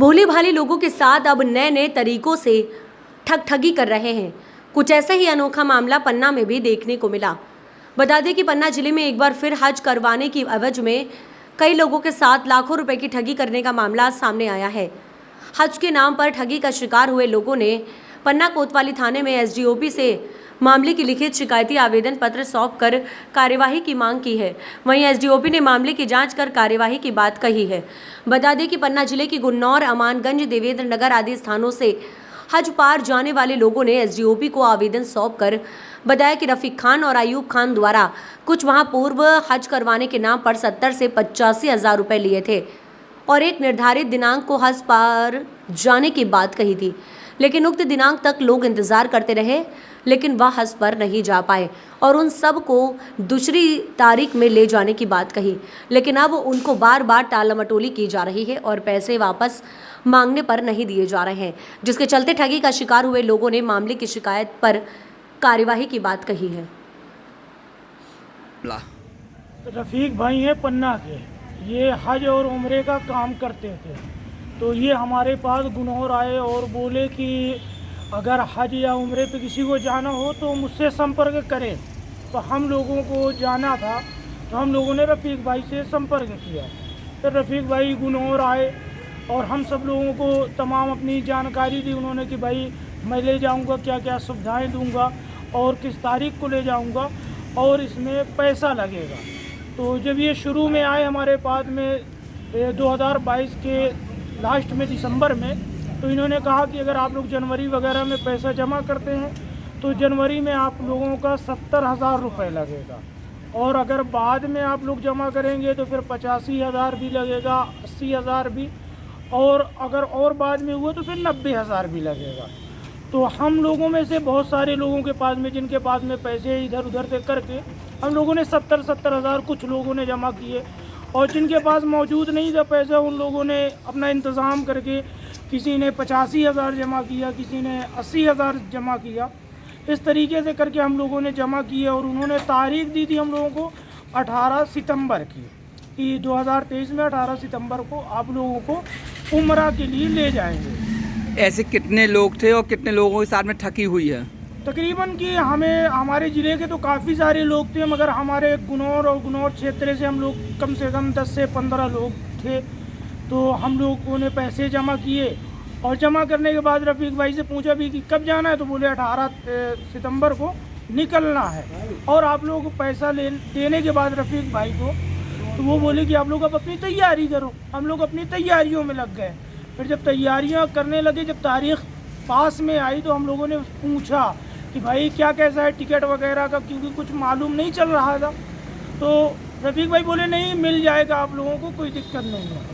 भोले भाले लोगों के साथ अब नए नए तरीकों से ठगी कर रहे हैं। कुछ ऐसा ही अनोखा मामला पन्ना में भी देखने को मिला। बता दें कि पन्ना जिले में एक बार फिर हज करवाने की एवज में कई लोगों के साथ लाखों रुपए की ठगी करने का मामला सामने आया है। हज के नाम पर ठगी का शिकार हुए लोगों ने पन्ना कोतवाली थाने में एसडीओपी से मामले की लिखित शिकायती आवेदन पत्र सौंप कर कार्यवाही की मांग की है। वहीं एसडीओपी ने मामले की जांच कर कार्यवाही की बात कही है। बता दें कि पन्ना जिले की गुन्नौर, अमानगंज, देवेंद्र नगर आदि स्थानों से हज पार जाने वाले लोगों ने एसडीओपी को आवेदन सौंप कर बताया कि रफीक खान और अयूब खान द्वारा कुछ वहां पूर्व हज करवाने के नाम पर 70 से 85 हज़ार रुपये लिए थे और एक निर्धारित दिनांक को हज पार जाने की बात कही थी, लेकिन उक्त दिनांक तक लोग इंतजार करते रहे, लेकिन वह हज पर नहीं जा पाए और उन सब को दूसरी तारीख में ले जाने की बात कही, लेकिन अब उनको बार बार टालमटोली की जा रही है और पैसे वापस मांगने पर नहीं दिए जा रहे हैं, जिसके चलते ठगी का शिकार हुए लोगों ने मामले की शिकायत पर कार्यवाही की बात कही है। रफ़ीक भाई हैं पन्ना के, ये हज और उम्रे का काम करते थे। तो ये हमारे पास गुनौर आए और बोले कि अगर हज या उम्रे पे किसी को जाना हो तो मुझसे संपर्क करें। तो हम लोगों को जाना था, तो हम लोगों ने रफ़ीक भाई से संपर्क किया। तो रफ़ीक भाई गुनौर आए और हम सब लोगों को तमाम अपनी जानकारी दी उन्होंने कि भाई मैं ले जाऊंगा, क्या क्या सुविधाएं दूंगा और किस तारीख को ले जाऊंगा और इसमें पैसा लगेगा। तो जब ये शुरू में आए हमारे पास में 2022 के लास्ट में दिसंबर में, तो इन्होंने कहा कि अगर आप लोग जनवरी वगैरह में पैसा जमा करते हैं तो जनवरी में आप लोगों का 70,000 रुपये लगेगा और अगर बाद में आप लोग जमा करेंगे तो फिर 85,000 भी लगेगा, 80,000 भी, और अगर और बाद में हुआ तो फिर 90,000 भी लगेगा। तो हम लोगों में से बहुत सारे लोगों के पास में, जिनके पास में पैसे इधर उधर से करके हम लोगों ने 70,000 कुछ लोगों ने जमा किए और जिनके पास मौजूद नहीं था पैसा उन लोगों ने अपना इंतज़ाम करके किसी ने 85,000 जमा किया, किसी ने 80,000 जमा किया। इस तरीके से करके हम लोगों ने जमा किए और उन्होंने तारीख दी थी हम लोगों को 18 सितंबर की कि 2023 में 18 सितंबर को आप लोगों को उम्रा के लिए ले जाएंगे। ऐसे कितने लोग थे और कितने लोगों के साथ में ठगी हुई है? तकरीबन कि हमारे ज़िले के तो काफ़ी सारे लोग थे, मगर हमारे गुनौर और गुनौर क्षेत्र से हम लोग कम से कम 10 से 15 लोग थे। तो हम लोगों ने पैसे जमा किए और जमा करने के बाद रफ़ीक भाई से पूछा भी कि कब जाना है, तो बोले 18 सितंबर को निकलना है। और आप लोग पैसा देने के बाद रफ़ीक भाई को, तो वो बोले कि आप लोग अब अपनी तैयारी करो। हम लोग अपनी तैयारियों में लग गए। फिर जब तैयारियां करने लगे, जब तारीख पास में आई तो हम लोगों ने पूछा कि भाई क्या कैसा है टिकट वगैरह का, क्योंकि कुछ मालूम नहीं चल रहा था। तो रफ़ीक भाई बोले नहीं, मिल जाएगा आप लोगों को, कोई दिक्कत नहीं है।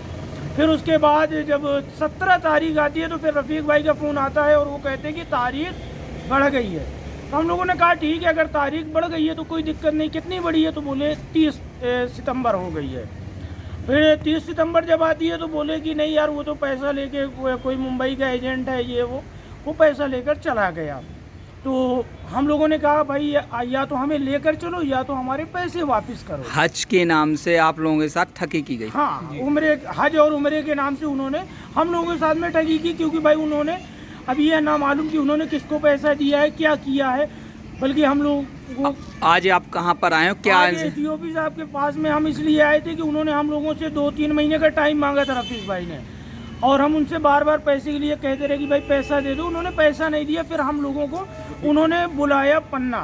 फिर उसके बाद जब 17 तारीख आती है तो फिर रफ़ीक भाई का फ़ोन आता है और वो कहते हैं कि तारीख बढ़ गई है। तो हम लोगों ने कहा ठीक है, अगर तारीख बढ़ गई है तो कोई दिक्कत नहीं। कितनी बड़ी है, तो बोले 30 सितंबर हो गई है। फिर 30 सितंबर जब आती है तो बोले कि नहीं यार, वो तो पैसा लेके कोई मुंबई का एजेंट है, ये वो पैसा लेकर चला गया। तो हम लोगों ने कहा भाई या तो हमें लेकर चलो या तो हमारे पैसे वापस करो। हज के नाम से आप लोगों के साथ ठगी की गई? हाँ, हज और उम्रे के नाम से उन्होंने हम लोगों के साथ में ठगी की, क्योंकि भाई उन्होंने अभी यह ना मालूम कि उन्होंने किसको पैसा दिया है, क्या किया है। बल्कि हम लोग आज आप कहाँ पर आए हो? क्या एसडीओपी साहब के पास में हम इसलिए आए थे कि उन्होंने हम लोगों से 2-3 महीने का टाइम मांगा था रफ़ीक भाई ने, और हम उनसे बार बार पैसे के लिए कहते रहे कि भाई पैसा दे दो। उन्होंने पैसा नहीं दिया। फिर हम लोगों को उन्होंने बुलाया पन्ना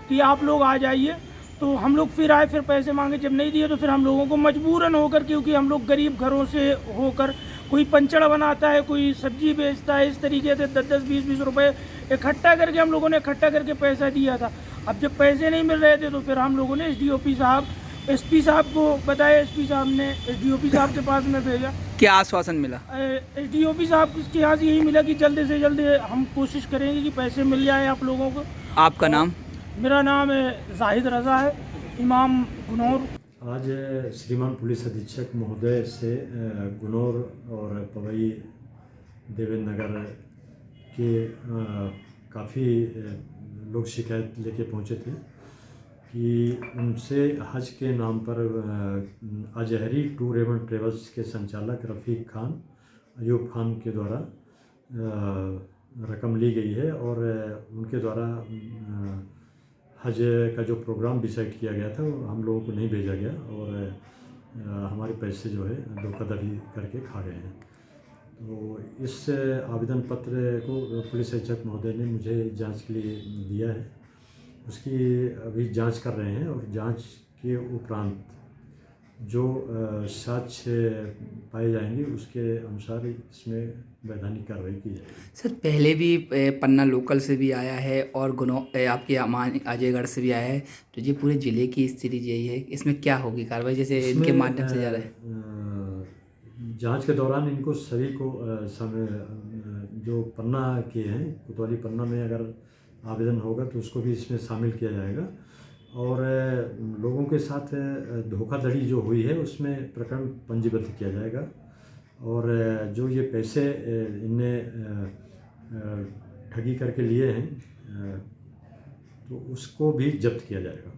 कि आप लोग आ जाइए। तो हम लोग फिर आए, फिर पैसे मांगे, जब नहीं दिए तो फिर हम लोगों को मजबूरन होकर, क्योंकि हम लोग गरीब घरों से होकर, कोई पंचड़ा बनाता है, कोई सब्जी बेचता है, इस तरीके से 10-10, 20-20 रुपये इकट्ठा करके हम लोगों ने इकट्ठा करके पैसा दिया था। अब जब पैसे नहीं मिल रहे थे तो फिर हम लोगों ने एसडीओपी साहब, एसपी साहब को बताया। एसपी साहब ने एसडीओपी साहब के पास में भेजा। क्या आश्वासन मिला? एसडीओपी साहब के यहाँ से यही मिला कि जल्दी से जल्दी हम कोशिश करेंगे कि पैसे मिल जाए आप लोगों को। आपका नाम? मेरा नाम जाहिद रज़ा है, इमाम गुनौर। आज श्रीमान पुलिस अधीक्षक महोदय से गुनौर और पवई देवेंद्र नगर के काफ़ी लोग शिकायत लेके पहुँचे थे कि उनसे हज के नाम पर अजहरी टूर एवं ट्रेवल्स के संचालक रफ़ीक खान, अयूब खान के द्वारा रकम ली गई है और उनके द्वारा हज का जो प्रोग्राम डिसाइड किया गया था वो हम लोगों को नहीं भेजा गया और हमारे पैसे जो है धोखाधड़ी करके खा गए हैं। तो इस आवेदन पत्र को पुलिस अधीक्षक महोदय ने मुझे जांच के लिए दिया है, उसकी अभी जांच कर रहे हैं और जांच के उपरांत जो साक्ष्य पाए जाएंगे उसके अनुसार इसमें वैधानिक कार्रवाई की जाएगी। सर पहले भी पन्ना लोकल से भी आया है और आपके अजयगढ़ से भी आया है, तो ये पूरे ज़िले की स्थिति यही है, इसमें क्या होगी कार्रवाई जैसे इनके माध्यम से जा रहा है? जांच के दौरान इनको सभी को जो पन्ना के हैं कोतवाली पन्ना में अगर आवेदन होगा तो उसको भी इसमें शामिल किया जाएगा और लोगों के साथ धोखाधड़ी जो हुई है उसमें प्रकरण पंजीबद्ध किया जाएगा और जो ये पैसे इनने ठगी करके लिए हैं तो उसको भी जब्त किया जाएगा।